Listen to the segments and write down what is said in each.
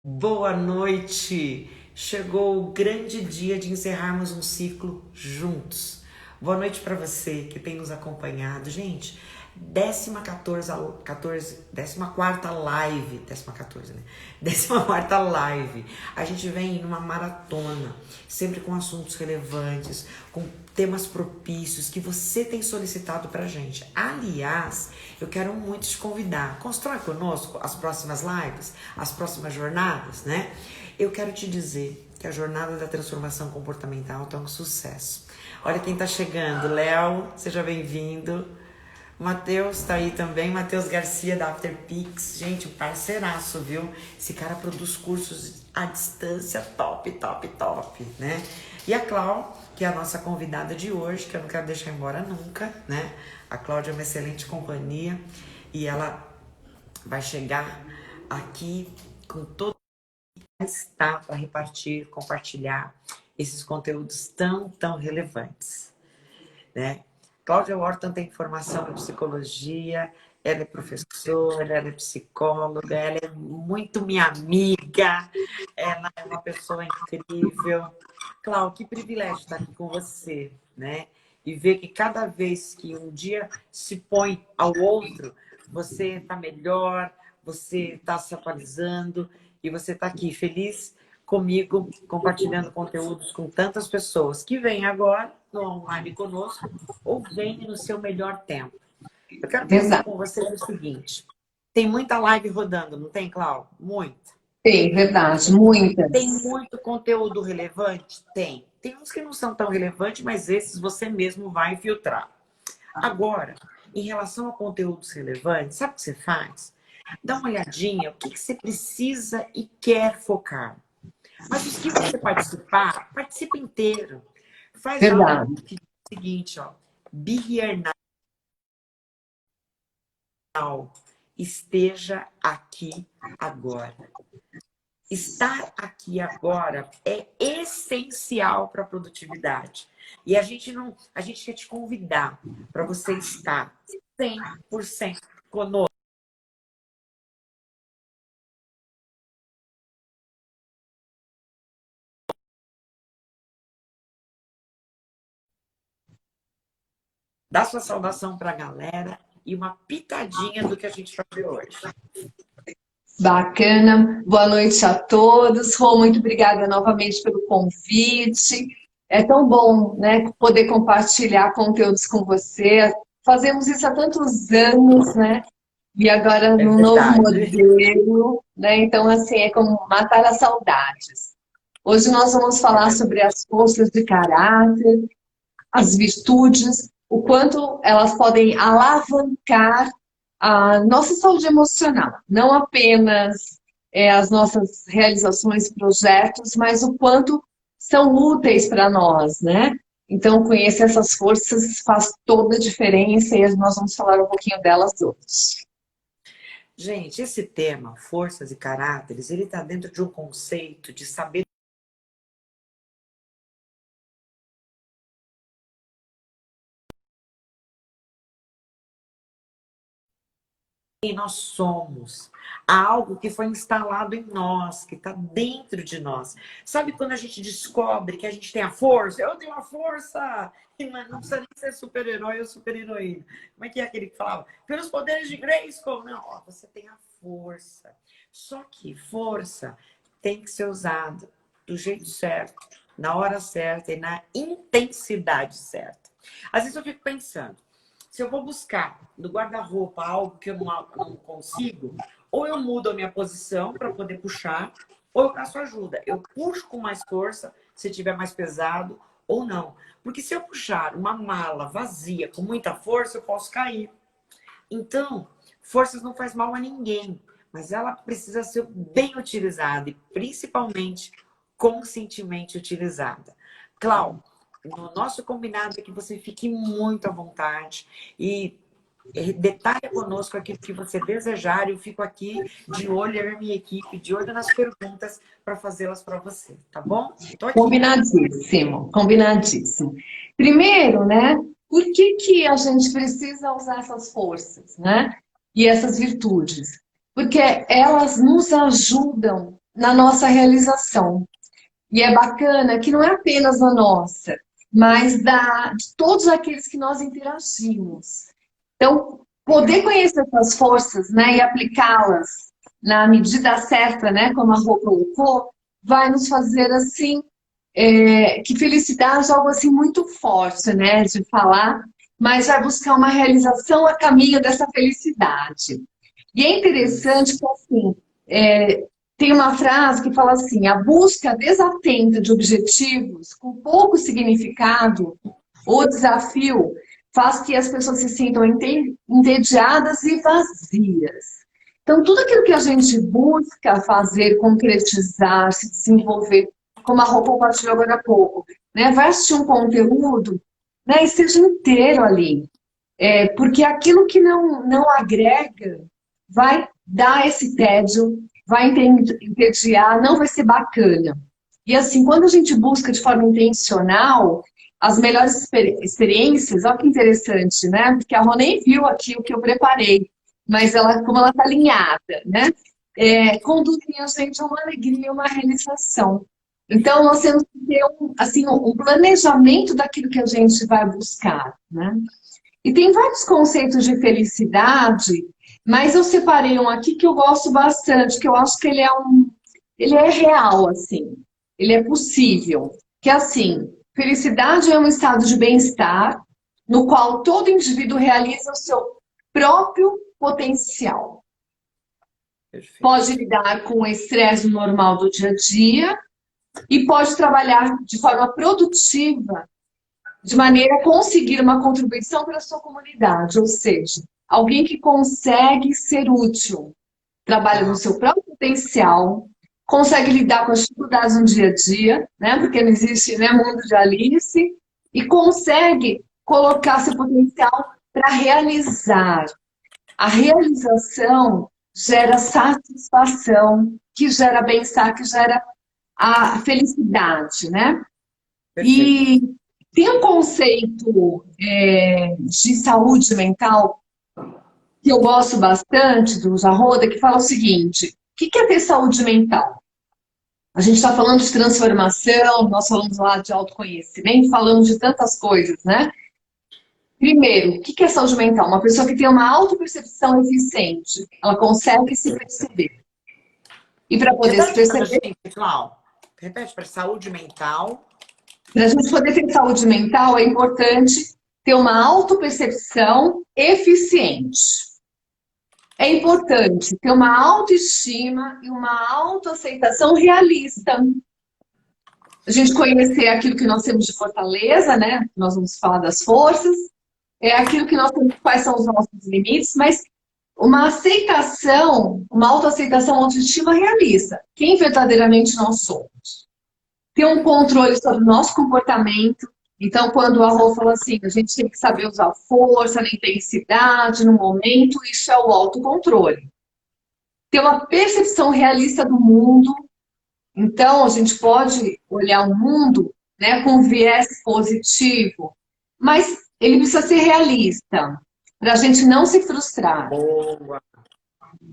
Boa noite! Chegou o grande dia de encerrarmos um ciclo juntos. Boa noite para você que tem nos acompanhado. Gente, 14ª live, 14ª, né? 14ª live. A gente vem numa maratona, sempre com assuntos relevantes, com temas propícios que você tem solicitado pra gente. Aliás, eu quero muito te convidar. Constrói conosco as próximas lives, as próximas jornadas, né? Eu quero te dizer que a jornada da transformação comportamental tá um sucesso. Olha quem tá chegando. Léo, seja bem-vindo. Matheus tá aí também, Matheus Garcia da Afterpix. Gente, um parceiraço, viu? Esse cara produz cursos à distância top, top, top, né? E a Clau, que é a nossa convidada de hoje, que eu não quero deixar embora nunca, né? A Cláudia é uma excelente companhia e ela vai chegar aqui com todo está para repartir, compartilhar esses conteúdos tão relevantes, né? Cláudia Horton tem formação em psicologia, ela é professora, ela é psicóloga, ela é muito minha amiga, ela é uma pessoa incrível. Cláudia, que privilégio estar aqui com você, né? E ver que cada vez que um dia se põe ao outro, você está melhor, você está se atualizando e você está aqui feliz comigo, compartilhando conteúdos com tantas pessoas que vêm agora no online conosco ou vêm no seu melhor tempo. Eu quero pensar Verdade. com vocês o seguinte: tem muita live rodando, não tem, Cláudio? Muita. Tem, verdade, Tem muitas. muito conteúdo relevante? Tem. Tem uns que não são tão relevantes, mas esses você mesmo vai filtrar. Agora, em relação a conteúdos relevantes, sabe o que você faz? Dá uma olhadinha, o que você precisa e quer focar. Mas os que você participar, participa inteiro. Faz algo Verdade. que diz o seguinte, ó. Be here now. Esteja aqui agora. Estar aqui agora é essencial para a produtividade. E a gente quer te convidar para você estar 100% conosco. Dá sua saudação para a galera e uma pitadinha do que a gente vai ver hoje. Bacana. Boa noite a todos. Rô, muito obrigada novamente pelo convite. É tão bom, né, poder compartilhar conteúdos com você. Fazemos isso há tantos anos, né? E agora É num novo verdade. modelo, né? Então, assim, é como matar as saudades. Hoje nós vamos É falar verdade. sobre as forças de caráter, as virtudes, o quanto elas podem alavancar a nossa saúde emocional, não apenas as nossas realizações, projetos, mas o quanto são úteis para nós, né? Então, conhecer essas forças faz toda a diferença e nós vamos falar um pouquinho delas hoje. Gente, esse tema, forças e caráteres, ele está dentro de um conceito de saber quem nós somos. Há algo que foi instalado em nós, que está dentro de nós. Sabe quando a gente descobre que a gente tem a força? Eu tenho a força! E não precisa nem ser super-herói ou super-heroína. Como é aquele que falava? Pelos poderes de Grayskull. Não, ó, você tem a força. Só que força tem que ser usada do jeito certo, na hora certa e na intensidade certa. Às vezes eu fico pensando, se eu vou buscar no guarda-roupa algo que eu não consigo, ou eu mudo a minha posição para poder puxar, ou eu peço ajuda. Eu puxo com mais força, se tiver mais pesado, ou não. Porque se eu puxar uma mala vazia com muita força, eu posso cair. Então, forças não faz mal a ninguém, mas ela precisa ser bem utilizada e principalmente conscientemente utilizada. Clau, no nosso combinado é que você fique muito à vontade e detalhe conosco aquilo que você desejar. Eu fico aqui de olho, eu e a minha equipe, de olho nas perguntas para fazê-las para você, tá bom? Tô aqui. Combinadíssimo, combinadíssimo. Primeiro, né, por que que a gente precisa usar essas forças, né? E essas virtudes? Porque elas nos ajudam na nossa realização. E é bacana que não é apenas na nossa, mas de todos aqueles que nós interagimos. Então, poder conhecer essas forças, né, e aplicá-las na medida certa, né, como a Rô colocou, vai nos fazer assim, que felicidade é algo assim muito forte, né, de falar, mas vai buscar uma realização a caminho dessa felicidade. E é interessante que, assim, tem uma frase que fala assim: a busca desatenta de objetivos com pouco significado ou desafio faz que as pessoas se sintam entediadas e vazias. Então, tudo aquilo que a gente busca fazer, concretizar, se desenvolver, como a Rô compartilhou agora há pouco, né? Vai assistir um conteúdo, né? E seja inteiro ali. Porque aquilo que não agrega vai dar esse tédio, vai entediar, não vai ser bacana. E assim, quando a gente busca de forma intencional, as melhores experiências, olha que interessante, né? Porque a Rô nem viu aqui o que eu preparei, mas ela, como ela está alinhada, né? Conduzem a gente a uma alegria, uma realização. Então, nós temos que ter assim, um planejamento daquilo que a gente vai buscar, né? E tem vários conceitos de felicidade, mas eu separei um aqui que eu gosto bastante, que eu acho que ele é real, assim, ele é possível. Que é assim, felicidade é um estado de bem-estar no qual todo indivíduo realiza o seu próprio potencial. Perfeito. Pode lidar com o estresse normal do dia a dia e pode trabalhar de forma produtiva de maneira a conseguir uma contribuição para a sua comunidade, ou seja, alguém que consegue ser útil, trabalha no seu próprio potencial, consegue lidar com as dificuldades no dia a dia, né? Porque não existe, né, mundo de Alice, e consegue colocar seu potencial para realizar. A realização gera satisfação, que gera bem-estar, que gera a felicidade, né? Perfeito. E tem um conceito de saúde mental que eu gosto bastante do Arroda, que fala o seguinte: o que é ter saúde mental? A gente está falando de transformação, nós falamos lá de autoconhecimento, falamos de tantas coisas, né? Primeiro, o que é saúde mental? Uma pessoa que tem uma autopercepção eficiente, ela consegue se perceber. E para poder se Repete pra perceber, gente, pessoal. Repete para saúde mental. para a gente poder ter saúde mental, é importante ter uma autopercepção eficiente. É importante ter uma autoestima e uma autoaceitação realista. A gente conhecer aquilo que nós temos de fortaleza, né? Nós vamos falar das forças, é aquilo que nós temos, quais são os nossos limites, mas uma aceitação, uma autoaceitação, autoestima realista. Quem verdadeiramente nós somos. Ter um controle sobre o nosso comportamento. Então, quando a Rô falou assim, a gente tem que saber usar força, na intensidade, no momento, isso é o autocontrole. Ter uma percepção realista do mundo. Então, a gente pode olhar o mundo, né, com viés positivo, mas ele precisa ser realista, para a gente não se frustrar. Boa.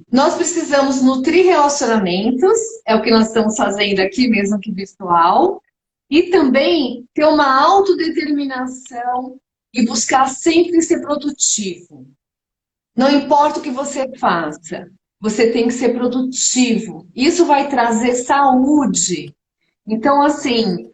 Nós precisamos nutrir relacionamentos, é o que nós estamos fazendo aqui, mesmo que virtual, e também ter uma autodeterminação e buscar sempre ser produtivo. Não importa o que você faça, você tem que ser produtivo. Isso vai trazer saúde. Então, assim,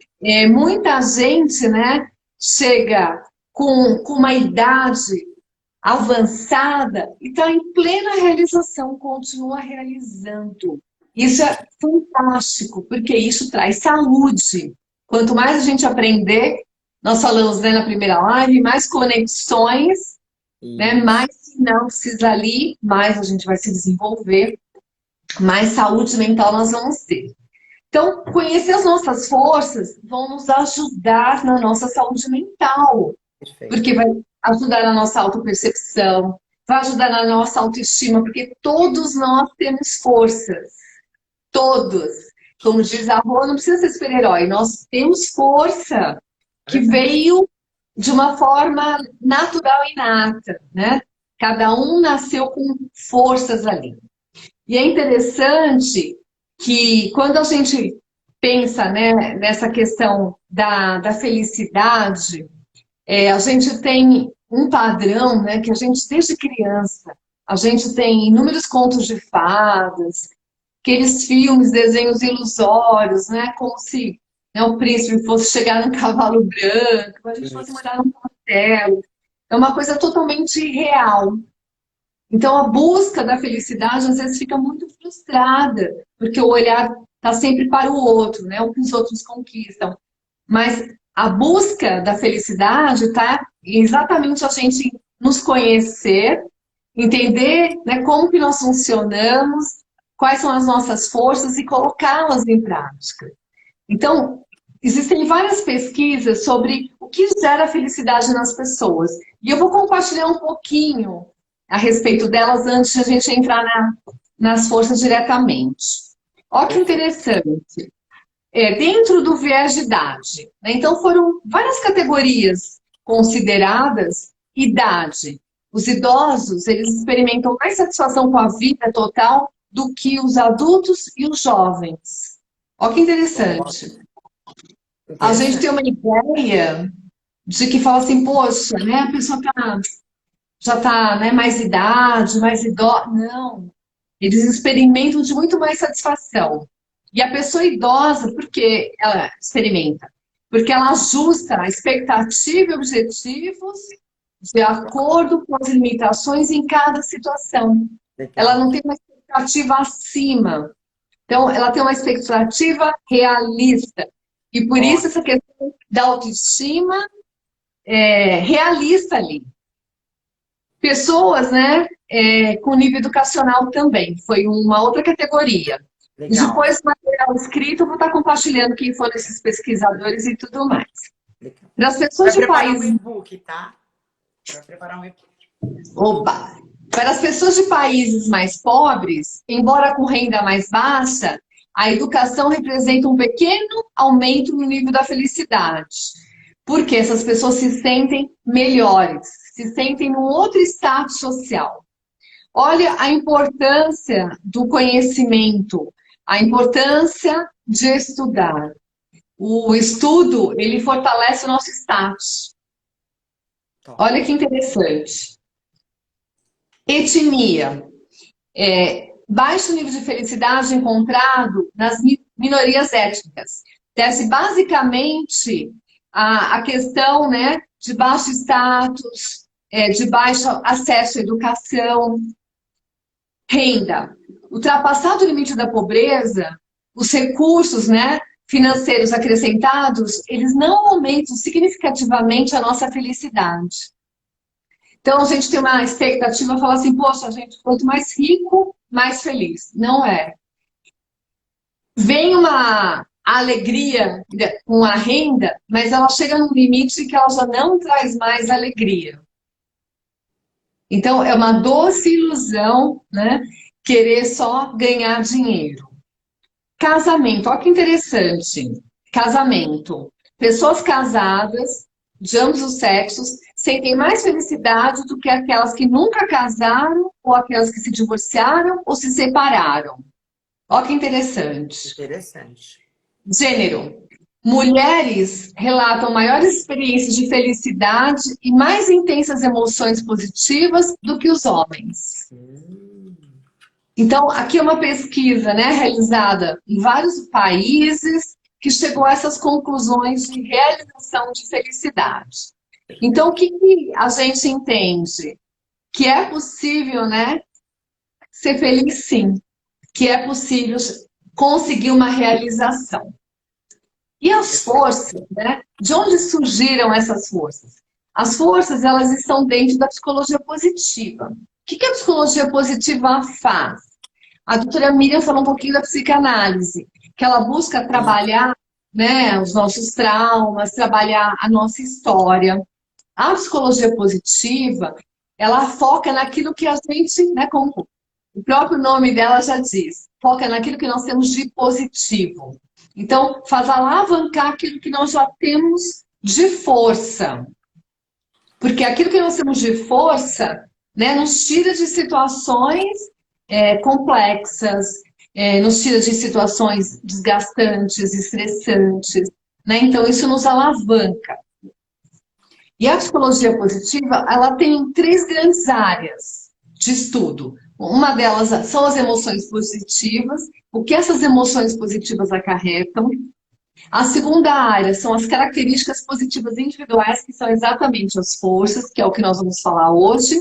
muita gente, né, chega com uma idade avançada e está em plena realização, continua realizando. Isso é fantástico, porque isso traz saúde. Quanto mais a gente aprender, nós falamos, né, na primeira live, mais conexões, né, mais sinapses ali, mais a gente vai se desenvolver, mais saúde mental nós vamos ter. Então, conhecer as nossas forças vão nos ajudar na nossa saúde mental. Perfeito. Porque vai ajudar na nossa autopercepção, vai ajudar na nossa autoestima, porque todos nós temos forças. Todos. Como diz a Rô, não precisa ser super-herói, nós temos força que veio de uma forma natural e inata, né? Cada um nasceu com forças ali. E é interessante que quando a gente pensa, né, nessa questão da felicidade, a gente tem um padrão, né, que a gente, desde criança, a gente tem inúmeros contos de fadas, aqueles filmes, desenhos ilusórios, né, como se, né, o príncipe fosse chegar num cavalo branco, a gente fosse Isso. morar num castelo. É uma coisa totalmente real. Então, a busca da felicidade, às vezes, fica muito frustrada, porque o olhar está sempre para o outro, né, o que os outros conquistam. Mas a busca da felicidade está exatamente a gente nos conhecer, entender, né, como que nós funcionamos, quais são as nossas forças e colocá-las em prática. Então, existem várias pesquisas sobre o que gera felicidade nas pessoas. E eu vou compartilhar um pouquinho a respeito delas antes de a gente entrar nas forças diretamente. Olha que Perfeito. interessante. Dentro do viés de idade, né? Então foram várias categorias consideradas. Idade. Os idosos, eles experimentam mais satisfação com a vida total do que os adultos e os jovens. Olha que interessante. A gente tem Interessante. uma ideia de que fala assim, poxa, né, a pessoa já está, né, mais idade, mais idosa. Não. Eles experimentam de muito mais satisfação. E a pessoa idosa, por que ela experimenta? Porque ela ajusta a expectativa e objetivos de acordo com as limitações em cada situação. Ela Legal. não tem uma expectativa acima. Então, ela tem uma expectativa realista. E por isso essa Ótimo. questão da autoestima é realista ali. Pessoas, né, com nível educacional também, foi uma outra categoria. E Legal. depois, material escrito, eu vou estar compartilhando quem foram esses pesquisadores e tudo mais. Legal. Para as pessoas Vai de preparar um países. e-book, tá? Vai preparar um e-book. Oba! Para as pessoas de países mais pobres, embora com renda mais baixa, a educação representa um pequeno aumento no nível da felicidade. Porque essas pessoas se sentem melhores, se sentem num outro status social. Olha a importância do conhecimento, a importância de estudar. O estudo, ele fortalece o nosso status. Top. Olha que interessante. Etnia. Baixo nível de felicidade encontrado nas minorias étnicas. Deve basicamente a questão, né, de baixo status, de baixo acesso à educação. Renda. Ultrapassado o limite da pobreza, os recursos, né, financeiros acrescentados, eles não aumentam significativamente a nossa felicidade. Então, a gente tem uma expectativa, falar assim, poxa, gente, quanto mais rico, mais feliz. Não é. Vem uma alegria com a renda, mas ela chega num limite que ela já não traz mais alegria. Então, é uma doce ilusão, né? Querer só ganhar dinheiro. Casamento, olha que interessante. Casamento. Pessoas casadas, de ambos os sexos, sentem mais felicidade do que aquelas que nunca casaram, ou aquelas que se divorciaram ou se separaram. Olha que interessante. Interessante. Gênero. Mulheres relatam maiores experiências de felicidade e mais intensas emoções positivas do que os homens. Então, aqui é uma pesquisa, né, realizada em vários países que chegou a essas conclusões de realização de felicidade. Então, o que a gente entende? Que é possível, né, ser feliz sim, que é possível conseguir uma realização. E as forças, né? De onde surgiram essas forças? As forças, elas estão dentro da psicologia positiva. O que a psicologia positiva faz? A doutora Miriam falou um pouquinho da psicanálise, que ela busca trabalhar, né, os nossos traumas, trabalhar a nossa história. A psicologia positiva, ela foca naquilo que a gente, né, como o próprio nome dela já diz, foca naquilo que nós temos de positivo. Então, faz alavancar aquilo que nós já temos de força. Porque aquilo que nós temos de força, né, nos tira de situações complexas, nos tira de situações desgastantes, estressantes, né? Então, isso nos alavanca. E a psicologia positiva, ela tem 3 grandes áreas de estudo. Uma delas são as emoções positivas, o que essas emoções positivas acarretam. A segunda área são as características positivas individuais, que são exatamente as forças, que é o que nós vamos falar hoje.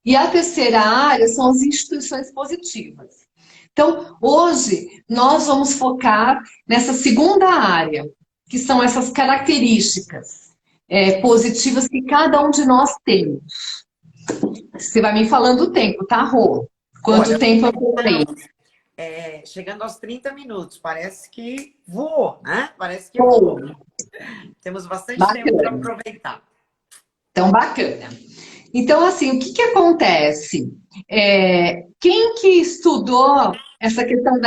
E a terceira área são as instituições positivas. Então, hoje, nós vamos focar nessa segunda área, que são essas características positivas que cada um de nós temos. Você vai me falando o tempo, tá, Rô? Quanto Olha, tempo eu tenho? chegando aos 30 minutos, parece que voou, né? Parece que Bom, voou. Temos bastante tempo para bacana. aproveitar. Então, bacana. Então, assim, o que que acontece? Quem que estudou essa questão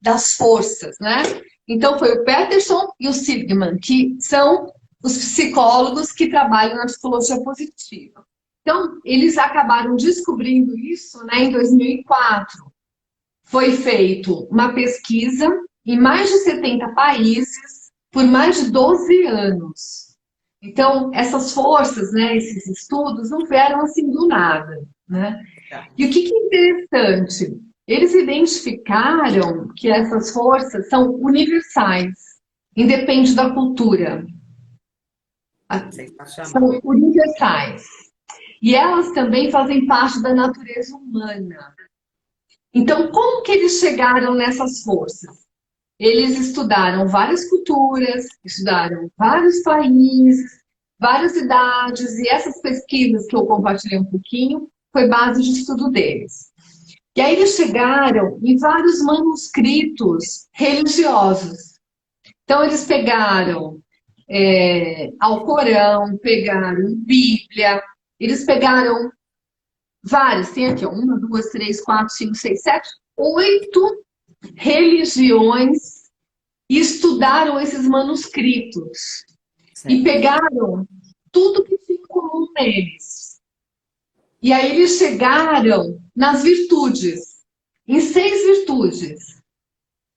das forças, né? Então, foi o Peterson e o Seligman, que são os psicólogos que trabalham na psicologia positiva. Então, eles acabaram descobrindo isso, né, em 2004. Foi feito uma pesquisa em mais de 70 países por mais de 12 anos. Então, essas forças, né, esses estudos não vieram assim do nada, né? E o que que é interessante? Eles identificaram que essas forças são universais, independe da cultura. São Sensacional. universais. E elas também fazem parte da natureza humana. Então, como que eles chegaram nessas forças? Eles estudaram várias culturas, estudaram vários países, várias idades, e essas pesquisas que eu compartilhei um pouquinho foi base de estudo deles. E aí eles chegaram em vários manuscritos religiosos. Então, eles pegaram Alcorão, pegaram Bíblia, eles pegaram vários, tem aqui, ó, 1, 2, 3, 4, 5, 6, 7, 8 religiões e estudaram esses manuscritos. E Certo. pegaram tudo que tinha em comum neles. E aí eles chegaram nas virtudes, em 6 virtudes.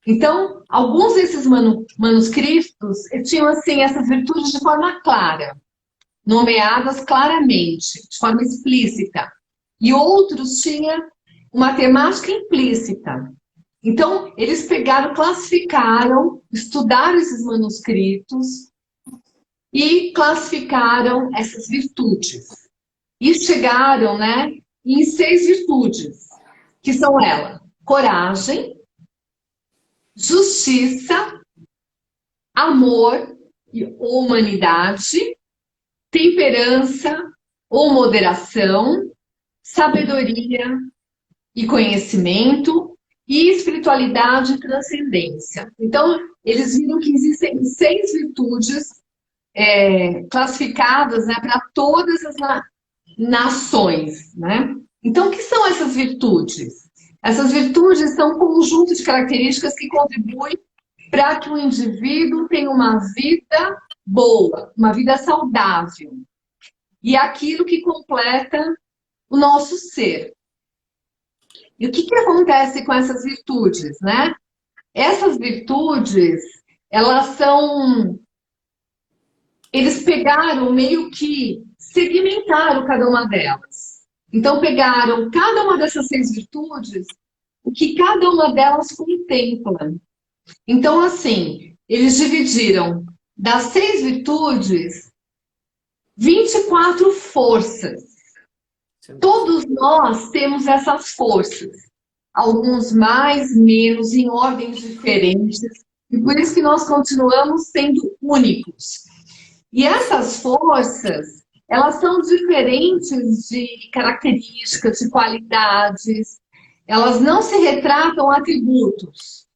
Então, alguns desses manuscritos tinham assim essas virtudes de forma clara, nomeadas claramente, de forma explícita. E outros tinham uma temática implícita. Então, eles pegaram, classificaram, estudaram esses manuscritos e classificaram essas virtudes. E chegaram, né, em 6 virtudes, que são elas: coragem, justiça, amor ou humanidade, temperança ou moderação, sabedoria e conhecimento, e espiritualidade e transcendência. Então, eles viram que existem 6 virtudes classificadas, né, para todas as nações, né? Então, o que são essas virtudes? Essas virtudes são um conjunto de características que contribuem para que o indivíduo tenha uma vida boa, uma vida saudável. E aquilo que completa o nosso ser. E o que que acontece com essas virtudes, né? Essas virtudes, elas são... Eles pegaram meio que segmentaram cada uma delas. Então, pegaram cada uma dessas 6 virtudes, o que cada uma delas contempla. Então, assim, eles dividiram das 6 virtudes, 24 forças. Todos nós temos essas forças. Alguns mais, menos, em ordens diferentes. E por isso que nós continuamos sendo únicos. E essas forças, elas são diferentes de características, de qualidades. Elas não se retratam atributos.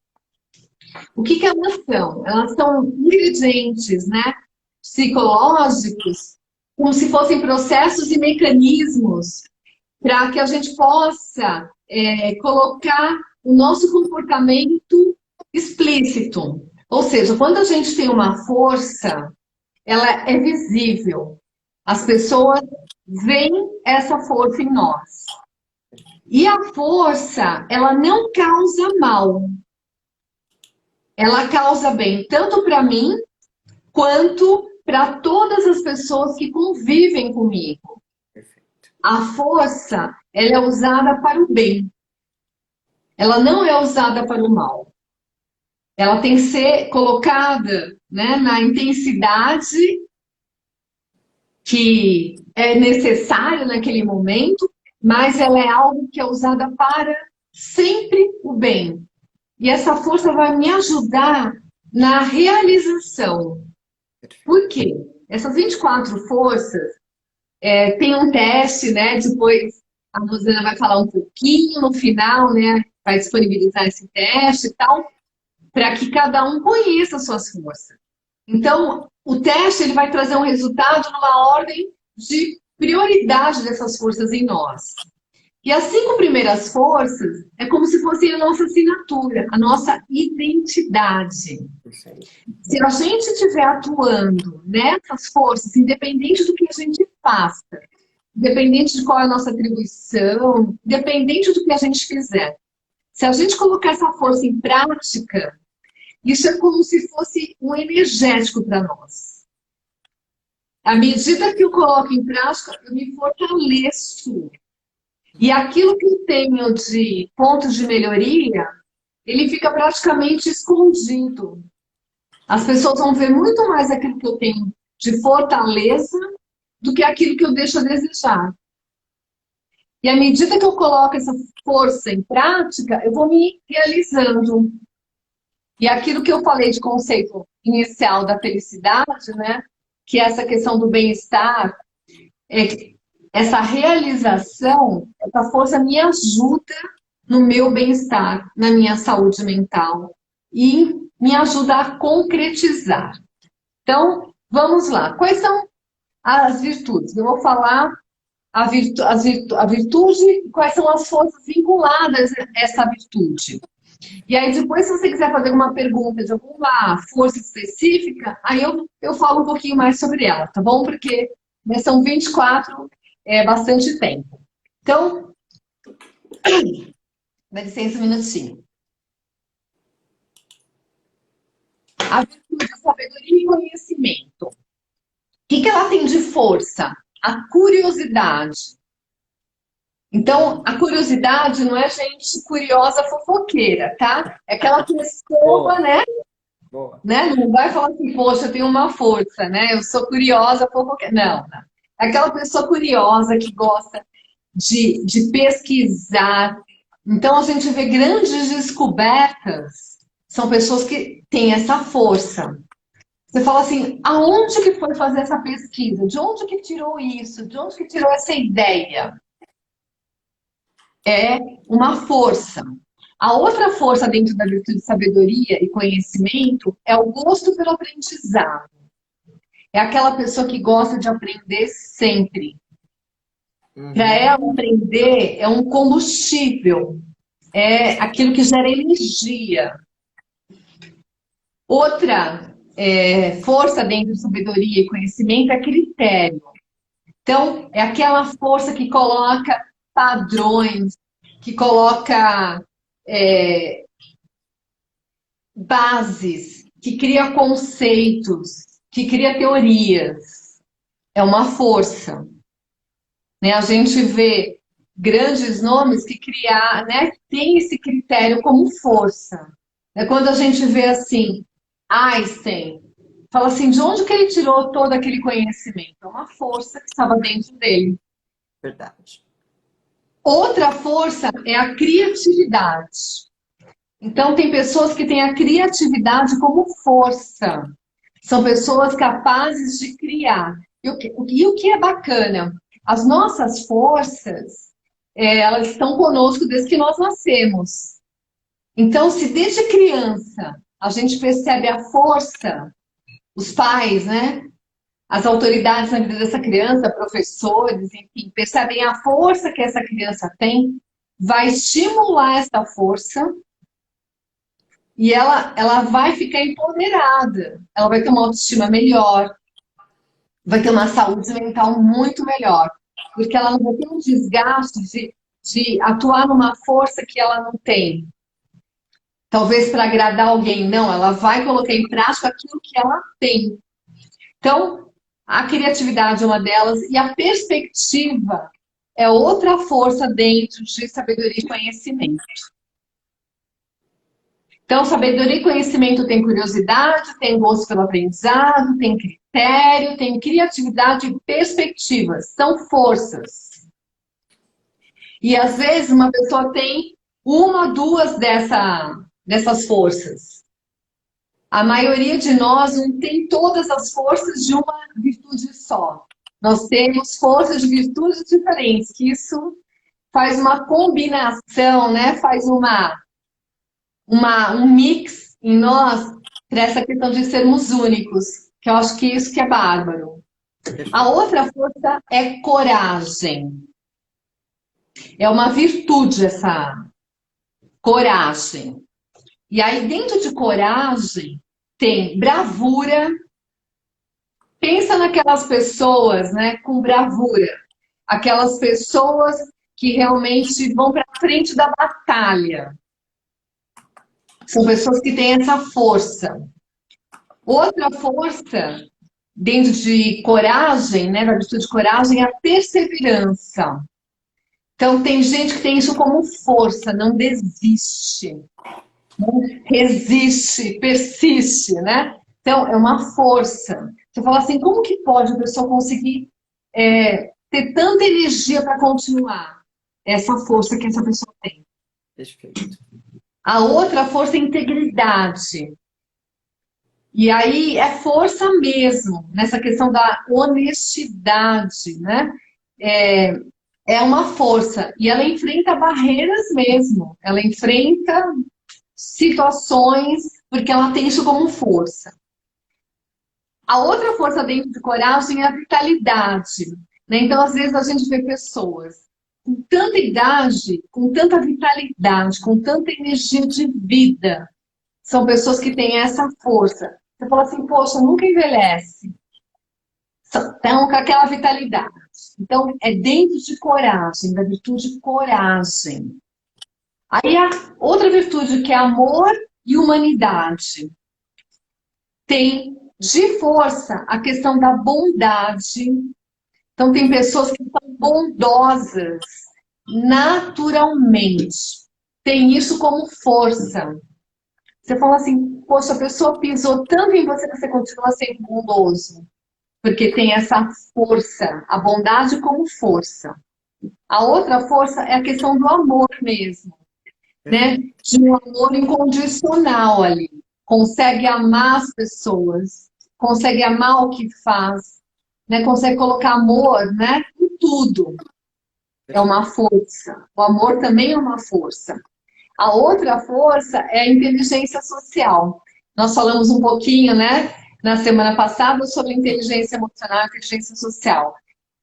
O que que elas são? Elas são ingredientes, né, psicológicos, como se fossem processos e mecanismos para que a gente possa colocar o nosso comportamento explícito. Ou seja, quando a gente tem uma força, ela é visível. As pessoas veem essa força em nós. E a força, ela não causa mal. Ela causa bem tanto para mim quanto para todas as pessoas que convivem comigo. Perfeito. A força, ela é usada para o bem. Ela não é usada para o mal. Ela tem que ser colocada, né, na intensidade que é necessária naquele momento, mas ela é algo que é usada para sempre o bem. E essa força vai me ajudar na realização. Perfeito. Por quê? Essas 24 forças, tem um teste, né? Depois a Rosana vai falar um pouquinho no final, né? Vai disponibilizar esse teste e tal, para que cada um conheça as suas forças. Então, o teste ele vai trazer um resultado numa ordem de prioridade dessas forças em nós. E as 5 primeiras forças é como se fosse a nossa assinatura, a nossa identidade. Isso aí. Se a gente estiver atuando nessas forças, independente do que a gente faça, independente de qual é a nossa atribuição, independente do que a gente fizer, se a gente colocar essa força em prática, isso é como se fosse um energético para nós. À medida que eu coloco em prática, eu me fortaleço. E aquilo que eu tenho de pontos de melhoria, ele fica praticamente escondido. As pessoas vão ver muito mais aquilo que eu tenho de fortaleza do que aquilo que eu deixo a desejar. E à medida que eu coloco essa força em prática, eu vou me realizando. E aquilo que eu falei de conceito inicial da felicidade, né? Que é essa questão do bem-estar, essa realização, essa força me ajuda no meu bem-estar, na minha saúde mental e me ajuda a concretizar. Então, vamos lá. Quais são as virtudes? Eu vou falar a virtude e quais são as forças vinculadas a essa virtude. E aí, depois, se você quiser fazer alguma pergunta de alguma força específica, aí eu falo um pouquinho mais sobre ela, tá bom? Porque né, são 24, é bastante tempo. Então, dá licença um minutinho. A virtude, a sabedoria e conhecimento. O que ela tem de força? A curiosidade. Então, a curiosidade não é gente curiosa fofoqueira, tá? É aquela pessoa, né? Boa. Não vai falar assim, poxa, eu tenho uma força, né? Eu sou curiosa fofoqueira. Não. É aquela pessoa curiosa que gosta de pesquisar. Então, a gente vê grandes descobertas. São pessoas que têm essa força. Você fala assim, aonde que foi fazer essa pesquisa? De onde que tirou isso? De onde que tirou essa ideia? É uma força. A outra força dentro da virtude de sabedoria e conhecimento é o gosto pelo aprendizado. É aquela pessoa que gosta de aprender sempre. Para ela, aprender é um combustível. É aquilo que gera energia. Outra força dentro de sabedoria e conhecimento é critério. Então, é aquela força que coloca padrões, que coloca bases, que cria conceitos, que cria teorias. É uma força. Né? A gente vê grandes nomes que criar, né, tem esse critério como força. É quando a gente vê assim, Einstein, fala assim, de onde que ele tirou todo aquele conhecimento? É uma força que estava dentro dele. Verdade. Outra força é a criatividade. Então, tem pessoas que têm a criatividade como força. São pessoas capazes de criar. E o que é bacana? As nossas forças, elas estão conosco desde que nós nascemos. Então, se desde criança a gente percebe a força, os pais, né? As autoridades na vida dessa criança, professores, enfim, percebem a força que essa criança tem, vai estimular essa força e ela vai ficar empoderada. Ela vai ter uma autoestima melhor, vai ter uma saúde mental muito melhor, porque ela não vai ter um desgaste de atuar numa força que ela não tem. Talvez para agradar alguém, não, ela vai colocar em prática aquilo que ela tem. Então, a criatividade é uma delas e a perspectiva é outra força dentro de sabedoria e conhecimento. Então, sabedoria e conhecimento tem curiosidade, tem gosto pelo aprendizado, tem critério, tem criatividade e perspectivas. São forças. E às vezes uma pessoa tem uma, duas dessas forças. A maioria de nós não tem todas as forças de uma virtude só. Nós temos forças de virtudes diferentes, que isso faz uma combinação, né? Faz um mix em nós para essa questão de sermos únicos, que eu acho que isso que é bárbaro. A outra força é coragem. É uma virtude essa coragem. E aí dentro de coragem tem bravura. Pensa naquelas pessoas, né, com bravura. Aquelas pessoas que realmente vão para frente da batalha. São pessoas que têm essa força. Outra força, dentro de coragem, né, da virtude de coragem, é a perseverança. Então, tem gente que tem isso como força, não desiste, não resiste, persiste, né? Então, é uma força. Você fala assim, como que pode a pessoa conseguir ter tanta energia para continuar? Essa força que essa pessoa tem. Perfeito. A outra força é integridade. E aí é força mesmo, nessa questão da honestidade, né? É uma força. E ela enfrenta barreiras mesmo. Ela enfrenta situações, porque ela tem isso como força. A outra força dentro de coragem é a vitalidade, né? Então, às vezes, a gente vê pessoas com tanta idade, com tanta vitalidade, com tanta energia de vida. São pessoas que têm essa força. Você fala assim, poxa, nunca envelhece. Estão com aquela vitalidade. Então, é dentro de coragem, da virtude de coragem. Aí a outra virtude que é amor e humanidade. Tem de força a questão da bondade. Então, tem pessoas que são bondosas naturalmente. Tem isso como força. Você fala assim, poxa, a pessoa pisou tanto em você que você continua sendo bondoso. Porque tem essa força, a bondade como força. A outra força é a questão do amor mesmo, né? De um amor incondicional ali. Consegue amar as pessoas, consegue amar o que faz, né? Consegue colocar amor, né, em tudo. É uma força. O amor também é uma força. A outra força é a inteligência social. Nós falamos um pouquinho, né, na semana passada sobre inteligência emocional e inteligência social.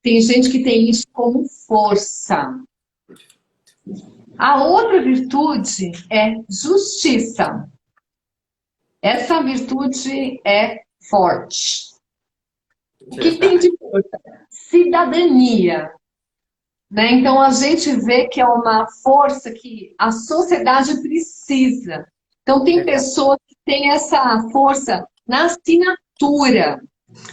Tem gente que tem isso como força. A outra virtude é justiça. Essa virtude é forte. O que tem de força? Cidadania. Né? Então, a gente vê que é uma força que a sociedade precisa. Então, tem pessoas que têm essa força na assinatura.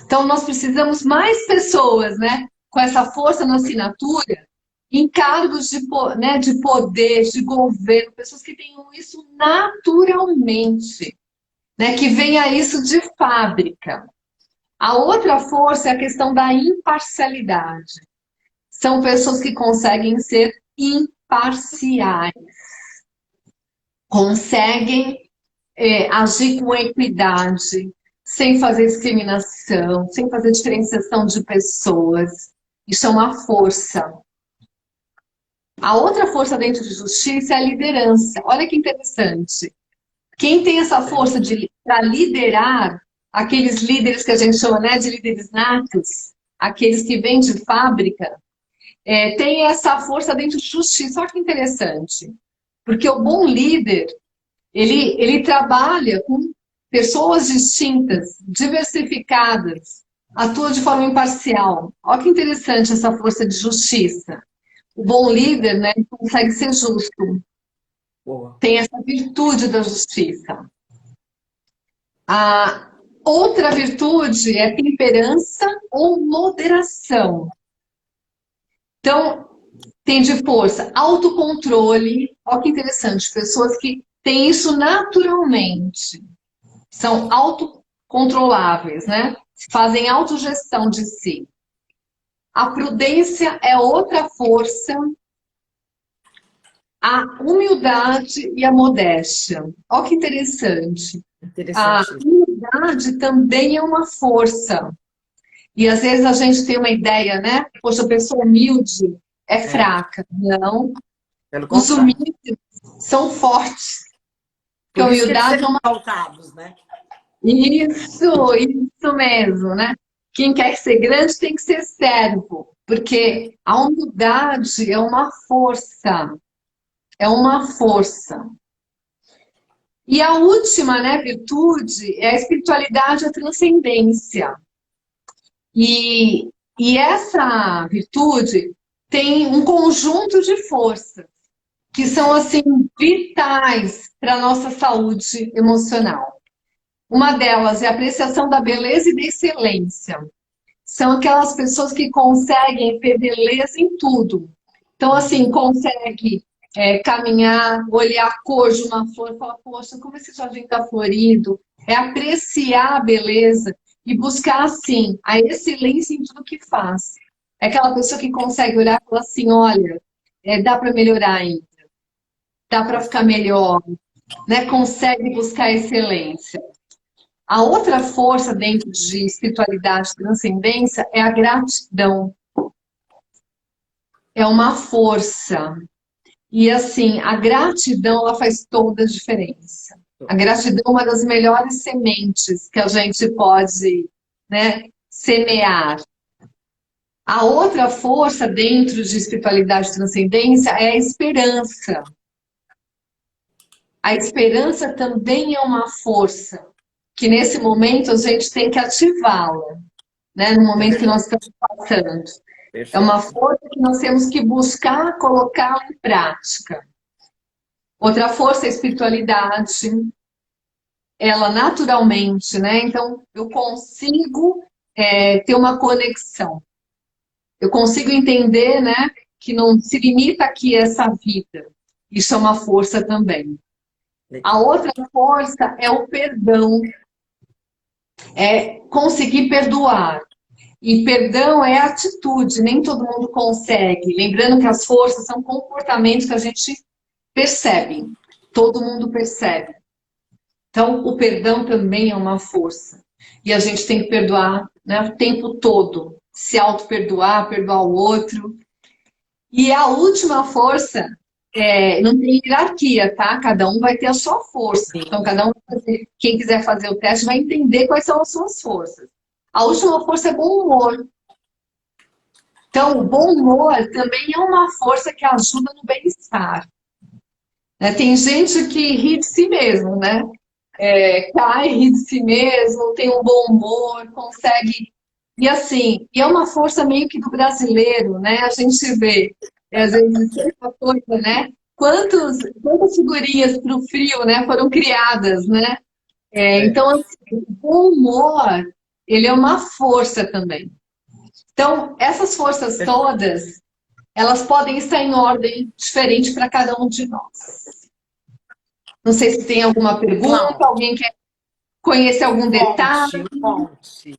Então, nós precisamos mais pessoas, né, com essa força na assinatura, em cargos né, de poder, de governo, pessoas que tenham isso naturalmente, né, que venha isso de fábrica. A outra força é a questão da imparcialidade. São pessoas que conseguem ser imparciais. Conseguem agir com equidade, sem fazer discriminação, sem fazer diferenciação de pessoas. Isso é uma força. A outra força dentro de justiça é a liderança. Olha que interessante. Quem tem essa força para liderar, aqueles líderes que a gente chama, né, de líderes natos, aqueles que vêm de fábrica, tem essa força dentro de justiça. Olha que interessante. Porque o bom líder, ele trabalha com pessoas distintas, diversificadas, atua de forma imparcial. Olha que interessante essa força de justiça. O bom líder, né, consegue ser justo, Boa. tem essa virtude da justiça. A outra virtude é temperança ou moderação. Então, tem de força, autocontrole. Olha que interessante, pessoas que têm isso naturalmente, são autocontroláveis, né? Fazem autogestão de si. A prudência é outra força, a humildade e a modéstia. Olha que interessante. A Interessantíssimo. humildade também é uma força. E às vezes a gente tem uma ideia, né? Poxa, a pessoa humilde é É, fraca. Não. pelo Os contrário. humildes são fortes. Porque a Por isso que eles humildade é serão uma. exaltados, né? Isso mesmo, né? Quem quer ser grande tem que ser servo. É. Porque a humildade é uma força. É uma força. E a última, né, virtude é a espiritualidade e a transcendência. E essa virtude tem um conjunto de forças que são assim vitais para a nossa saúde emocional. Uma delas é a apreciação da beleza e da excelência. São aquelas pessoas que conseguem ver beleza em tudo. Então, assim, consegue caminhar, olhar a cor de uma flor e falar, poxa, como esse jardim está florido. É apreciar a beleza e buscar, assim, a excelência em tudo que faz. É aquela pessoa que consegue olhar e falar assim, olha, dá para melhorar ainda, dá para ficar Perfeito. melhor, né? Consegue buscar excelência. A outra força dentro de espiritualidade e transcendência é a gratidão. É uma força. E assim, a gratidão ela faz toda a diferença. A gratidão é uma das melhores sementes que a gente pode, né, semear. A outra força dentro de espiritualidade e transcendência é a esperança. A esperança também é uma força que nesse momento a gente tem que ativá-la, né, no É momento que nós verdade. estamos passando. É uma Perfeito. força que nós temos que buscar colocá-la em prática. Outra força é a espiritualidade, ela naturalmente, né? Então, eu consigo ter uma conexão. Eu consigo entender, né, que não se limita aqui essa vida. Isso é uma força também. A Legal. outra força é o perdão, é conseguir perdoar. E perdão é atitude, nem todo mundo consegue. Lembrando que as forças são comportamentos que a gente percebe, todo mundo percebe. Então, o perdão também é uma força. E a gente tem que perdoar, né, o tempo todo. Se auto-perdoar, perdoar o outro. E a última força, não tem hierarquia, tá? Cada um vai ter a sua força. Então, Sim. cada um vai fazer, quem quiser fazer o teste vai entender quais são as suas forças. A última força é bom humor. Então, o bom humor também é uma força que ajuda no bem-estar. Né? Tem gente que ri de si mesmo, né? Cai, ri de si mesmo, tem um bom humor, consegue. E assim, e é uma força meio que do brasileiro, né? A gente vê, às vezes, essa coisa, né? Quantas figurinhas para o frio, né, foram criadas, né? É. Então, assim, o bom humor, ele é uma força também. Então, essas forças Perfeito. todas, elas podem estar em ordem diferente para cada um de nós. Não sei se tem alguma pergunta, Cláudia, alguém quer conhecer algum detalhe. me conte.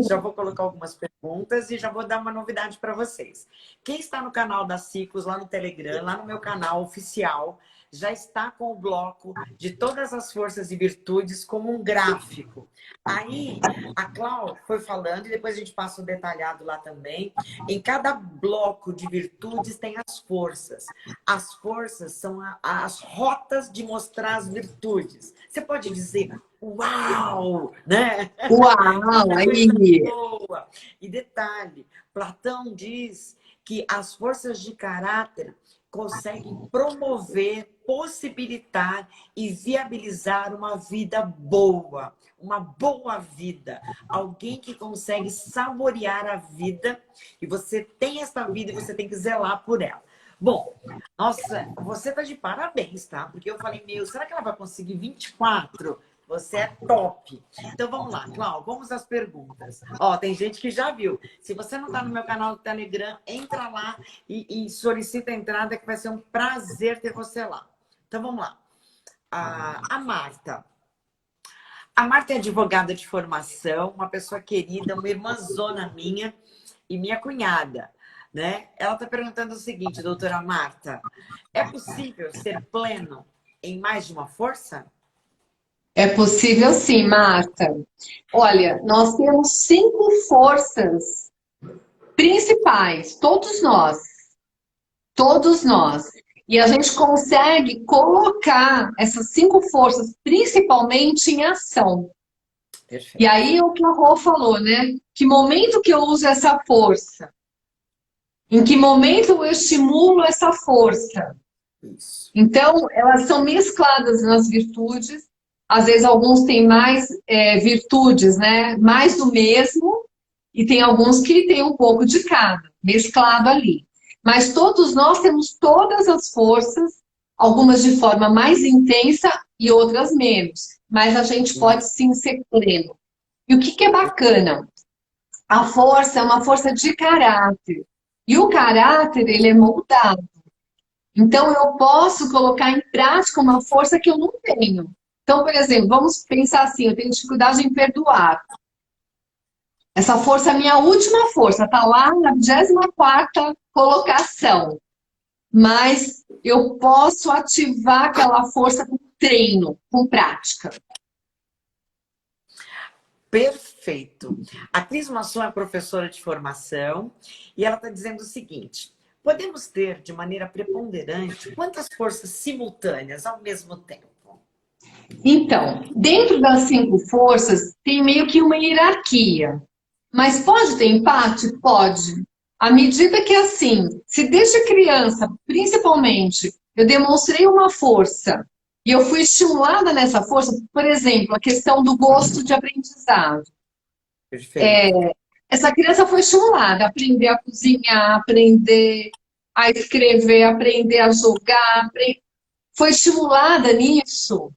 Já vou colocar algumas perguntas e já vou dar uma novidade para vocês. Quem está no canal da Ciclos, lá no Telegram, lá no meu canal oficial, já está com o bloco de todas as forças e virtudes como um gráfico. Aí, a Cláudia foi falando, e depois a gente passa um detalhado lá também. Em cada bloco de virtudes tem as forças. As forças são as rotas de mostrar as virtudes. Você pode dizer, uau, né? Uau, Que coisa aí. boa! E detalhe, Platão diz que as forças de caráter conseguem promover, possibilitar e viabilizar uma vida boa, uma boa vida. Alguém que consegue saborear a vida e você tem essa vida e você tem que zelar por ela. Bom, nossa, você tá de parabéns, tá? Porque eu falei, meu, será que ela vai conseguir 24? Você é top. Então vamos lá, Cláudio, vamos às perguntas. Ó, tem gente que já viu. Se você não tá no meu canal do Telegram, entra lá e solicita a entrada, que vai ser um prazer ter você lá. Então vamos lá. A Marta. A Marta é advogada de formação, uma pessoa querida, uma irmãzona minha e minha cunhada, né? Ela está perguntando o seguinte, doutora Marta: é possível ser pleno em mais de uma força? É possível sim, Marta. Olha, nós temos 5 forças principais, todos nós. E a gente consegue colocar essas 5 forças principalmente em ação. Perfeito. E aí o que a Rô falou, né? Que momento que eu uso essa força? Em que momento eu estimulo essa força? Isso. Então, elas são mescladas nas virtudes. Às vezes, alguns têm mais virtudes, né? Mais do mesmo, e tem alguns que têm um pouco de cada, mesclado ali. Mas todos nós temos todas as forças, algumas de forma mais intensa e outras menos. Mas a gente pode sim ser pleno. E o que é bacana? A força é uma força de caráter. E o caráter, ele é moldado. Então, eu posso colocar em prática uma força que eu não tenho. Então, por exemplo, vamos pensar assim, eu tenho dificuldade em perdoar. Essa força é a minha última força, está lá na 24ª colocação. Mas eu posso ativar aquela força com treino, com prática. Perfeito. A Cris Masson é professora de formação e ela está dizendo o seguinte: podemos ter de maneira preponderante quantas forças simultâneas ao mesmo tempo? Então, dentro das 5 forças, tem meio que uma hierarquia. Mas pode ter empate? Pode. À medida que, assim, se desde criança, principalmente, eu demonstrei uma força e eu fui estimulada nessa força, por exemplo, a questão do gosto de aprendizado. Perfeito. Essa criança foi estimulada a aprender a cozinhar, aprender a escrever, aprender a jogar, foi estimulada nisso.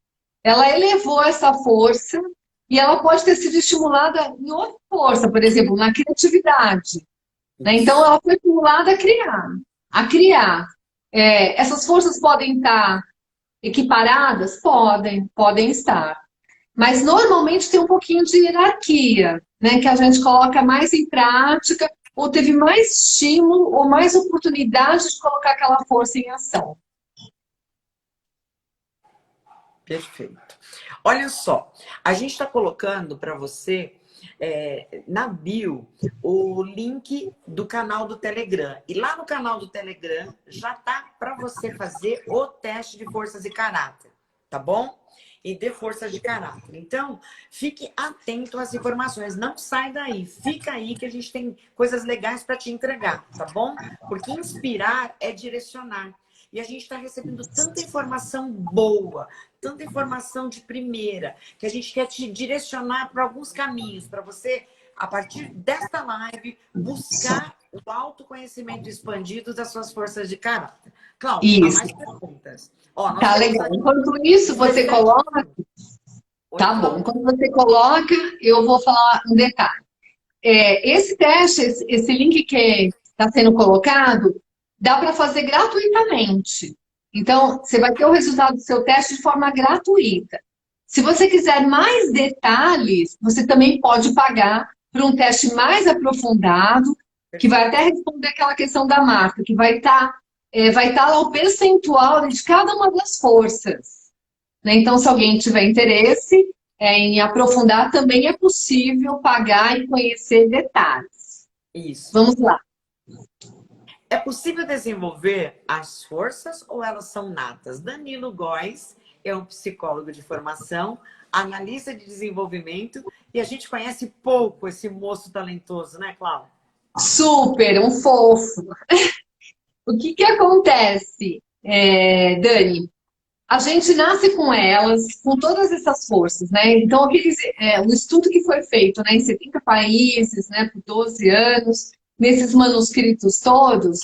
Ela elevou essa força e ela pode ter sido estimulada em outra força, por exemplo, na criatividade. Né? Então, ela foi estimulada a criar. Essas forças podem estar equiparadas? Podem estar. Mas, normalmente, tem um pouquinho de hierarquia, né? Que a gente coloca mais em prática, ou teve mais estímulo, ou mais oportunidade de colocar aquela força em ação. Perfeito. Olha só, a gente está colocando para você na bio o link do canal do Telegram. E lá no canal do Telegram já tá para você fazer o teste de forças e caráter, tá bom? E de forças de caráter. Então, fique atento às informações. Não sai daí. Fica aí que a gente tem coisas legais para te entregar, tá bom? Porque inspirar é direcionar. E a gente está recebendo tanta informação boa, tanta informação de primeira, que a gente quer te direcionar para alguns caminhos, para você, a partir desta live, buscar o autoconhecimento expandido das suas forças de caráter. Cláudia, há Isso. mais perguntas. Ó, nós Tá temos legal. Enquanto isso, você 17 coloca. Oi, Tá bom. Cláudia. Enquanto você coloca, eu vou falar um detalhe. Esse teste, esse link que está sendo colocado, dá para fazer gratuitamente. Então, você vai ter o resultado do seu teste de forma gratuita. Se você quiser mais detalhes, você também pode pagar por um teste mais aprofundado, que vai até responder aquela questão da marca, que vai estar lá o percentual de cada uma das forças. Né? Então, se alguém tiver interesse em aprofundar, também é possível pagar e conhecer detalhes. Isso. Vamos lá. É possível desenvolver as forças ou elas são natas? Danilo Góes é um psicólogo de formação, analista de desenvolvimento, e a gente conhece pouco esse moço talentoso, né, Cláudia? Super, um fofo. O que que acontece, Dani? A gente nasce com elas, com todas essas forças, né? Então, o estudo que foi feito, né, em 70 países, né, por 12 anos, nesses manuscritos todos,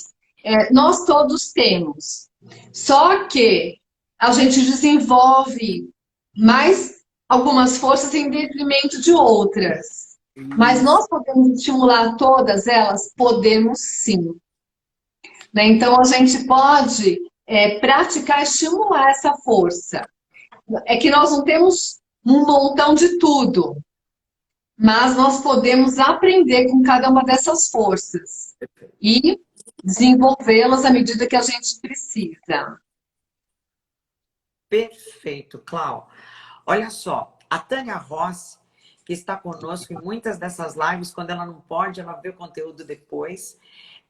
nós todos temos. Só que a gente desenvolve mais algumas forças em detrimento de outras. Mas Isso. nós podemos estimular todas elas? Podemos sim. Né? Então, a gente pode praticar, estimular essa força. É que nós não temos um montão de tudo, mas nós podemos aprender com cada uma dessas forças e desenvolvê-las à medida que a gente precisa. Perfeito, Clau. Olha só, a Tânia Rossi, que está conosco em muitas dessas lives, quando ela não pode, ela vê o conteúdo depois.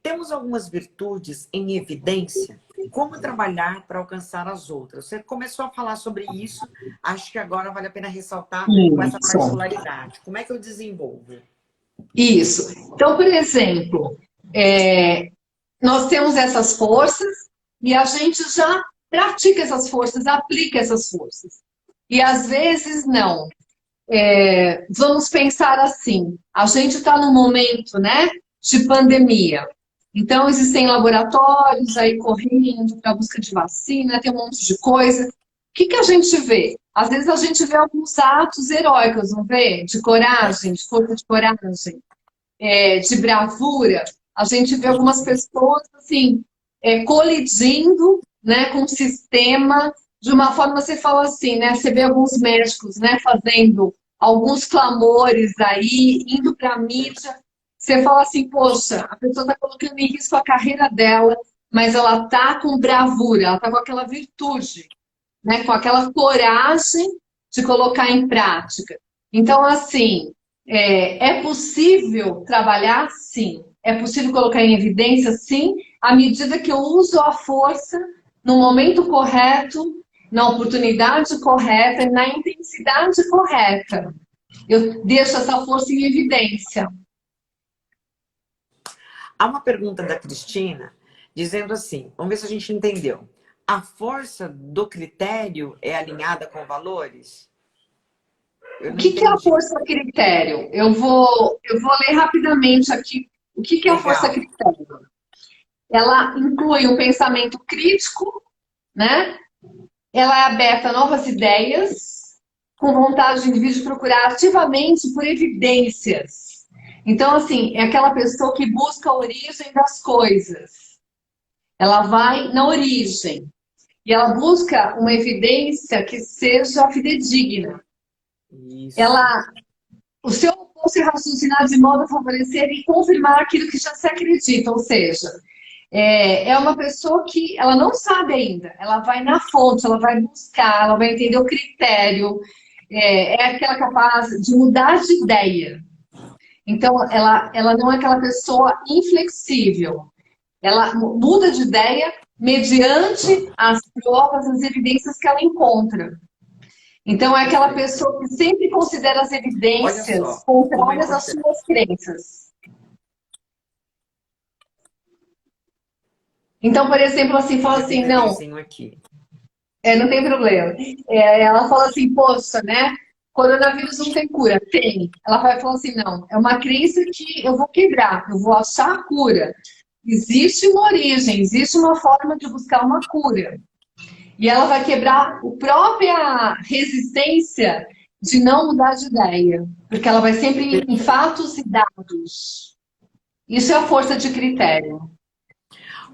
Temos algumas virtudes em evidência. Como trabalhar para alcançar as outras? Você começou a falar sobre isso, acho que agora vale a pena ressaltar com essa Isso. particularidade. Como é que eu desenvolvo? Isso. Então, por exemplo, nós temos essas forças e a gente já pratica essas forças, aplica essas forças. E às vezes não. Vamos pensar assim, a gente está num momento, né, de pandemia. Então, existem laboratórios aí correndo para a busca de vacina, tem um monte de coisa. O que que a gente vê? Às vezes a gente vê alguns atos heróicos, não vê? De coragem, de força de coragem, de bravura. A gente vê algumas pessoas, assim, colidindo, né, com o sistema, de uma forma, você fala assim, né, você vê alguns médicos, né, fazendo alguns clamores aí, indo para a mídia, você fala assim, poxa, a pessoa está colocando em risco a carreira dela, mas ela está com bravura, ela está com aquela virtude, né, com aquela coragem de colocar em prática. Então, assim, é possível trabalhar? Sim. É possível colocar em evidência? Sim, à medida que eu uso a força no momento correto, na oportunidade correta e na intensidade correta. Eu deixo essa força em evidência. Há uma pergunta da Cristina dizendo assim: vamos ver se a gente entendeu. A força do critério é alinhada com valores? Eu O não que que é a entendi. força critério? Eu vou ler rapidamente aqui o que que é a força Legal. critério. Ela inclui um pensamento crítico, né? Ela é aberta a novas ideias, com vontade do indivíduo de procurar ativamente por evidências. Então, assim, é aquela pessoa que busca a origem das coisas. Ela vai na origem. E ela busca uma evidência que seja fidedigna. Isso. Ela, o seu oposto é raciocinar de modo a favorecer e confirmar aquilo que já se acredita, ou seja, é uma pessoa que ela não sabe ainda, ela vai na fonte, ela vai buscar, ela vai entender o critério, aquela capaz de mudar de ideia. Então, ela não é aquela pessoa inflexível, ela muda de ideia mediante as provas, as evidências que ela encontra. Então, é aquela Perfeito. pessoa que sempre considera as Olha evidências só como é contrárias às importante. suas crenças. Então, por exemplo, assim, fala Recebi um assim, não, e-mailzinho aqui. não tem problema. Ela fala assim, poxa, né? Coronavírus não tem cura. Tem. Ela vai falar assim, não, é uma crença que eu vou quebrar, eu vou achar a cura. Existe uma origem, existe uma forma de buscar uma cura. E ela vai quebrar a própria resistência de não mudar de ideia. Porque ela vai sempre em fatos e dados. Isso é a força de critério.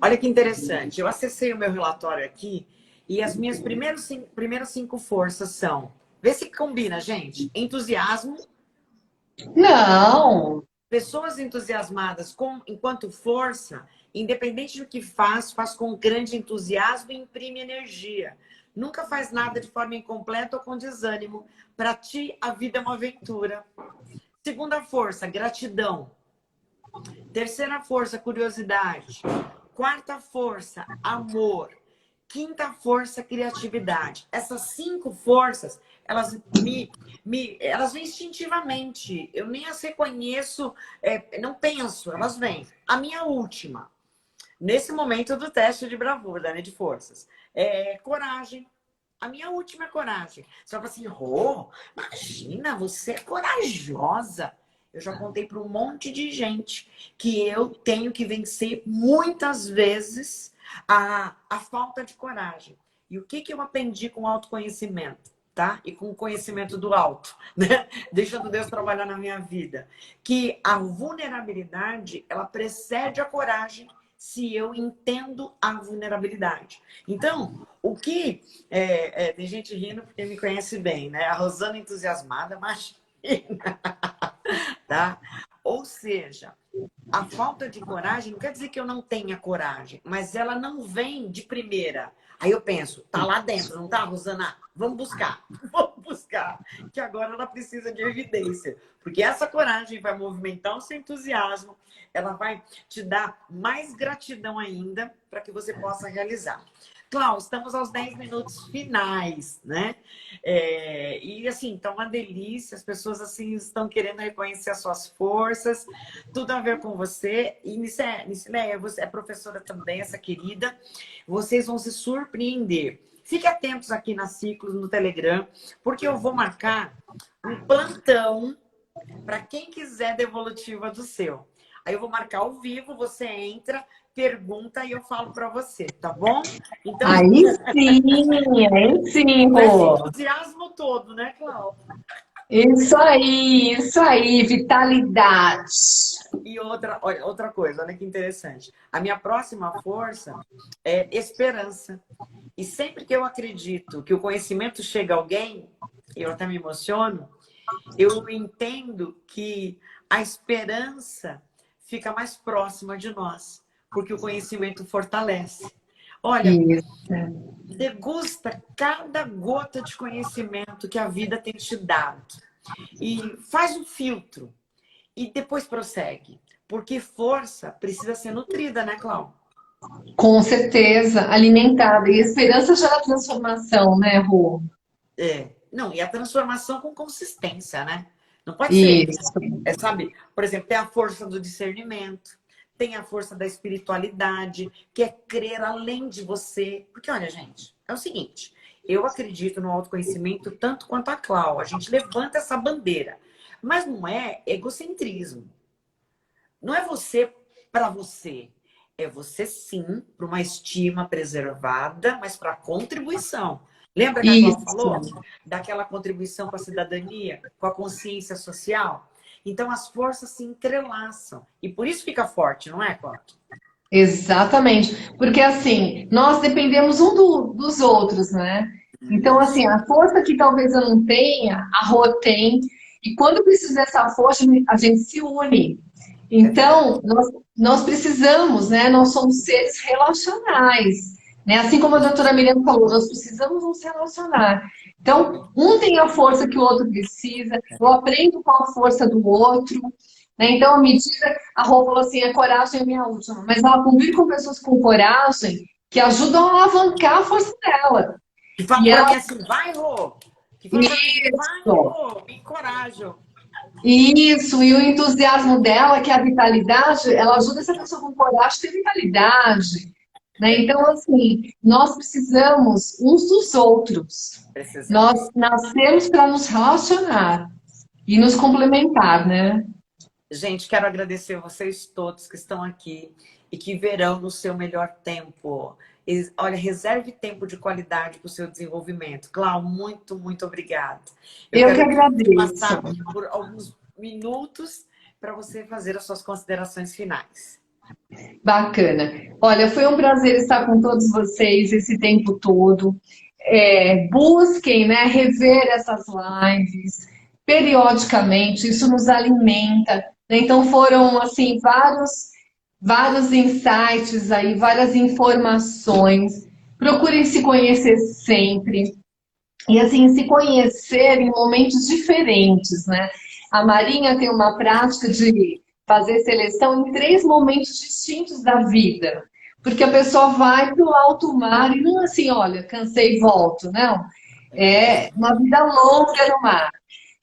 Olha que interessante. Eu acessei o meu relatório aqui e as minhas primeiras cinco forças são. Vê se combina, gente. Entusiasmo. Não. Pessoas entusiasmadas enquanto força, independente do que faz, faz com grande entusiasmo e imprime energia. Nunca faz nada de forma incompleta ou com desânimo. Para ti, a vida é uma aventura. Segunda força, gratidão. Terceira força, curiosidade. Quarta força, amor. Quinta força, criatividade. Essas cinco forças, elas vêm instintivamente. Eu nem as reconheço, não penso, elas vêm. A minha última, nesse momento do teste de bravura, né, de forças. Coragem. A minha última é coragem. Você fala assim, Rô, imagina, você é corajosa. Eu já contei para um monte de gente que eu tenho que vencer muitas vezes a falta de coragem. E o que eu aprendi com o autoconhecimento, tá? E com o conhecimento do alto, né? Deixando Deus trabalhar na minha vida. Que a vulnerabilidade, ela precede a coragem se eu entendo a vulnerabilidade. Então, o que... tem gente rindo porque me conhece bem, né? A Rosana entusiasmada, imagina, tá? Ou seja, a falta de coragem não quer dizer que eu não tenha coragem, mas ela não vem de primeira. Aí eu penso, tá lá dentro, não tá, Rosana? Vamos buscar, vamos buscar. Que agora ela precisa de evidência. Porque essa coragem vai movimentar o seu entusiasmo, ela vai te dar mais gratidão ainda para que você possa realizar. Cláudio, estamos aos 10 minutos finais, né? E assim, tá uma delícia, as pessoas assim estão querendo reconhecer as suas forças, tudo a ver com você. E Nicileia, você é professora também, essa querida. Vocês vão se surpreender. Fiquem atentos aqui na Ciclos, no Telegram, porque eu vou marcar um plantão para quem quiser devolutiva do seu. Aí eu vou marcar ao vivo, você entra, pergunta e eu falo para você, tá bom? Então, Aí sim, com esse Rô. entusiasmo todo, né, Cláudia? Isso aí, vitalidade. E outra coisa, olha que interessante. A minha próxima força é esperança. E sempre que eu acredito que o conhecimento chega a alguém, eu até me emociono, eu entendo que a esperança fica mais próxima de nós, porque o conhecimento fortalece. Olha, Isso. degusta cada gota de conhecimento que a vida tem te dado. E faz um filtro. E depois prossegue. Porque força precisa ser nutrida, né, Cláudia? Com certeza, alimentada. E esperança gera transformação, né, Rô? Não, e a transformação com consistência, né? Não pode ser. Isso. Sabe? Por exemplo, tem a força do discernimento, tem a força da espiritualidade, que é crer além de você. Porque, olha, gente, é o seguinte, eu acredito no autoconhecimento tanto quanto a Cláudia. A gente levanta essa bandeira. Mas não é egocentrismo. Não é você para você. É você, sim, para uma estima preservada, mas para contribuição. Lembra que a Cláudia falou Isso. daquela contribuição com a cidadania, com a consciência social? Então, as forças se entrelaçam. E por isso fica forte, não é, Cláudia? Exatamente. Porque, assim, nós dependemos dos outros, né? Então, assim, a força que talvez eu não tenha, a Rô tem. E quando precisa dessa força, a gente se une. É verdade. Então, nós precisamos, né? Nós somos seres relacionais, né? Assim como a doutora Miriam falou, nós precisamos nos relacionar. Então, um tem a força que o outro precisa, eu aprendo com a força do outro, né? Então, à medida, a Rô falou assim, a coragem é a minha última, mas ela convive com pessoas com coragem que ajudam a alavancar a força dela. Que fala E para ela, mim assim, vai, Rô. Que fala para mim assim, vai, isso. Rô, me encoraja. Isso, e o entusiasmo dela, que é a vitalidade, ela ajuda essa pessoa com coragem a ter vitalidade, né? É, Então, assim, nós precisamos uns dos outros. precisamos. Nós nascemos para nos relacionar e nos complementar, né? Gente, quero agradecer vocês todos que estão aqui e que verão no seu melhor tempo. Olha, reserve tempo de qualidade para o seu desenvolvimento. Cláudia, muito, muito obrigada. Eu Eu que quero agradeço. passar por alguns minutos para você fazer as suas considerações finais. Bacana. Olha, foi um prazer estar com todos vocês esse tempo todo. Busquem, né, rever essas lives periodicamente, isso nos alimenta, né? Então foram assim vários insights aí, várias informações. Procurem se conhecer sempre e assim se conhecer em momentos diferentes, né? A Marinha tem uma prática de fazer seleção em 3 momentos distintos da vida. Porque a pessoa vai para o alto mar e não assim, olha, cansei e volto, não. É uma vida longa no mar.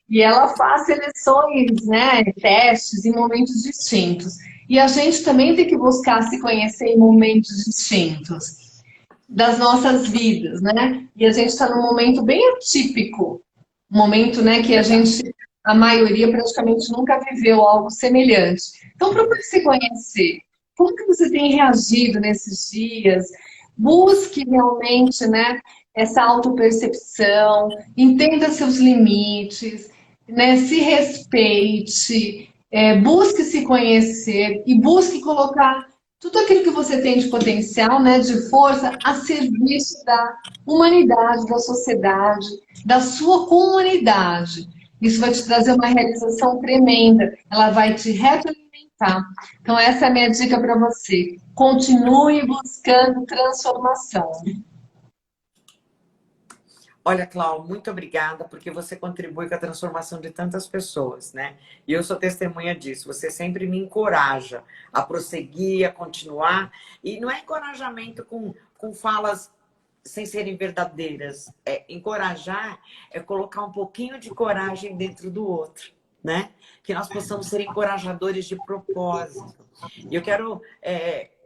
E ela faz seleções, né, testes em momentos distintos. E a gente também tem que buscar se conhecer em momentos distintos das nossas vidas, né? E a gente está num momento bem atípico, um momento, né, que a Verdade. gente, a maioria praticamente nunca viveu algo semelhante. Então, procure se conhecer. Como que você tem reagido nesses dias? Busque realmente, né, essa autopercepção, entenda seus limites, né, se respeite, busque se conhecer e busque colocar tudo aquilo que você tem de potencial, né, de força, a serviço da humanidade, da sociedade, da sua comunidade. Isso vai te trazer uma realização tremenda, ela vai te retroalimentar. Então, essa é a minha dica para você. Continue buscando transformação. Olha, Clau, muito obrigada, porque você contribui com a transformação de tantas pessoas, né? E eu sou testemunha disso. Você sempre me encoraja a prosseguir, a continuar. E não é encorajamento com falas sem serem verdadeiras. É encorajar, é colocar um pouquinho de coragem dentro do outro, né? Que nós possamos ser encorajadores de propósito. E eu quero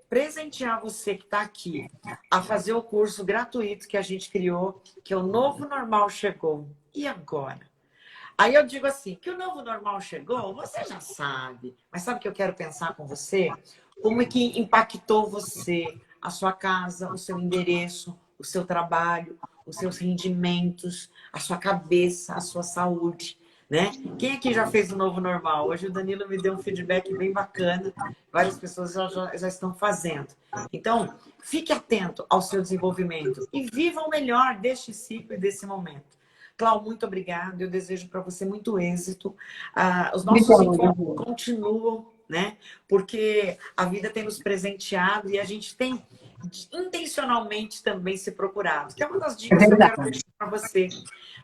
presentear você que está aqui a fazer o curso gratuito que a gente criou, que é o Novo Normal Chegou. E agora? Aí eu digo assim, que o novo normal chegou, você já sabe. Mas sabe o que eu quero pensar com você? Como é que impactou você, a sua casa, o seu endereço, o seu trabalho, os seus rendimentos, a sua cabeça, a sua saúde, né? Quem aqui já fez o novo normal? Hoje o Danilo me deu um feedback bem bacana. Várias pessoas já estão fazendo. Então, fique atento ao seu desenvolvimento e viva o melhor deste ciclo e desse momento. Clau, muito obrigada. Eu desejo para você muito êxito. Os nossos Obrigada. encontros continuam, né? Porque a vida tem nos presenteado e a gente tem intencionalmente também se procurado. Que é uma das É dicas que eu quero verdade. deixar para você.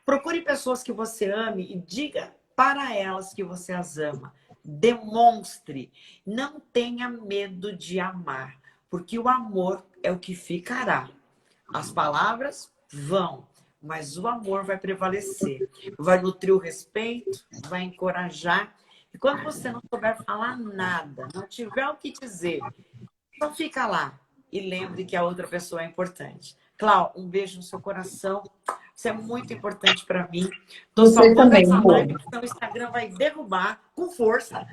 Procure pessoas que você ame e diga para elas que você as ama. Demonstre. Não tenha medo de amar, porque o amor é o que ficará. As palavras vão, mas o amor vai prevalecer. Vai nutrir o respeito, vai encorajar. E quando você não souber falar nada, não tiver o que dizer, só fica lá e lembre que a outra pessoa é importante. Clau, um beijo no seu coração. Isso é muito importante para mim. Estou Você salvando também, essa Rô. live, que senão o Instagram vai derrubar com força.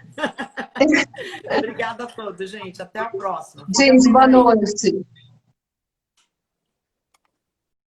Obrigada a todos, gente. Até a próxima. Fica Gente, bem boa aí. noite.